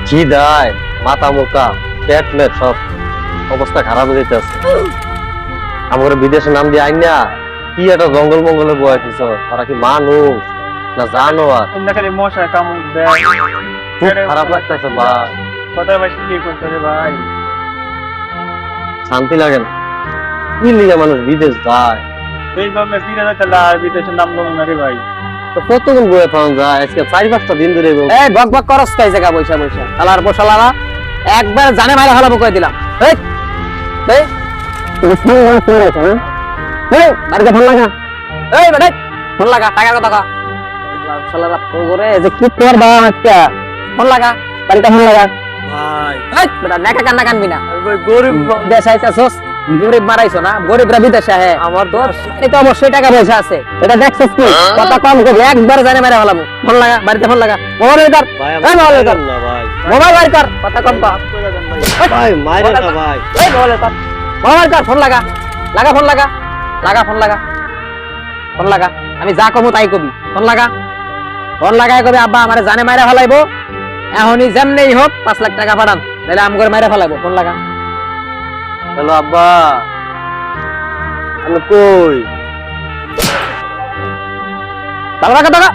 খিদায় মাথা মোটা পেট মেট সব অবস্থা খারাপ হয়ে যাচ্ছে। আমার বিদেশে নাম দিয়ে আইন না কি একটা জঙ্গল মঙ্গলে বয়া দিছ, তারা কি মানুষ না জানোয়ার? খালি মশা কামড় দেয়, খুব খারাপ লাগতেছে ভাই, কথা বেশি কি করতে রে ভাই? শান্তি লাগে না। কি লিগে মানুষ বিদেশ যায়? এইভাবে ফিরে যেতে আর বিদেশের নাম বলো না রে ভাই। তো কতক্ষণ বয়ে পাওয়া যায়? আজকে 4-5টা দিন ধরে এই বক বক করস কাই জায়গা বইসা বইসা শালার বসালারা একবার জানে মাইরা ফেলাবো কই দিলাম। এই এই এই বাড়িতে ফোন লাগা, এই বেটা ফোন লাগা, টাকার কথা কও। শালারা করে যে কি করবা আজকে? ফোন লাগা, বাড়িতে ফোন লাগা। ভাই। এই বেটা নেকা কান্না কানবি না, ওই গরিব দেশ আইছাছস, গরিব মারাইছো না, গরিবরা বিদেশে আহে। আমার তো এই তো অবশ্যই টাকা পয়সা আছে, এটা দেখছস কি? কথা কম কবি, একবার জানে মাইরা ফেলাবো। ফোন লাগা, বাড়িতে ফোন লাগা, মোবাইল কর, ভাই এই মোবাইল কর, না ভাই। মোবাইল বের কর, কথা কম কর। ভাই মাইরে না ভাই। এই মোবাইল কর, মোবাইল কর, ফোন লাগা, লাগা ফোন লাগা, লাগা ফোন লাগা, ফোন লাগা। আমি যা কমু তাই কবি, ফোন লাগা, ফোন লাগায় কবি আব্বা আমারে জানে মাইরা ফেলাইবো, এখনই যেমনেই হোক 5 লাখ টাকা পাঠান, নাহলে আম করে মাইরা ফেলাইবো। ফোন লাগা। হ্যালো আব্বা, আমি কই? ভালো রাখা টাকা।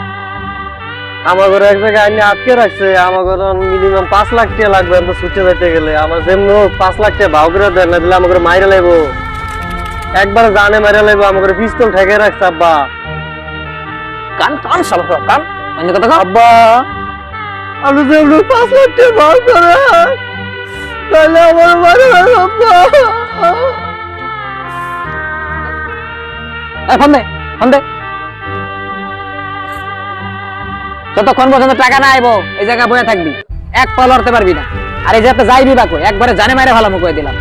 আমার ঘরে এক জায়গায় আইনে আটকে রাখছে, আমার ঘরে মিনিমাম 5 লাখ টাকা লাগবে আমি ছুটে যেতে গেলে। আমার যেমন 5 লাখ টাকা ভাও করে দেন, না দিলে আমার ঘরে মাইরে লাইবো, একবার জানে মাইরে লাইবো। আমার ঘরে পিস্তল ঠেকে রাখছে আব্বা। কান কান সব কান অন্য কথা কও। আব্বা আমি যেমন 5 লাখ টাকা ভাও করে, তাহলে আমার মাইরে লাইবো আব্বা। এই ফোন দে, ফোন দে। যতক্ষণ পর্যন্ত টাকা না আইবো এই জায়গায় বসে থাকবি, এক পা লড়তে পারবি না। আর এই যে একটা যাইবি বাকো, একবারে জানে মাইরা ফেলামু কই দিলাম,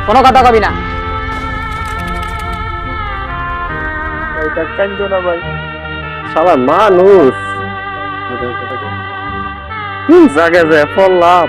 কোনো কথা কবি না। এটা কান্দো না ভাই। শালা মানুষ কি জায়গায় যায় পড়লাম।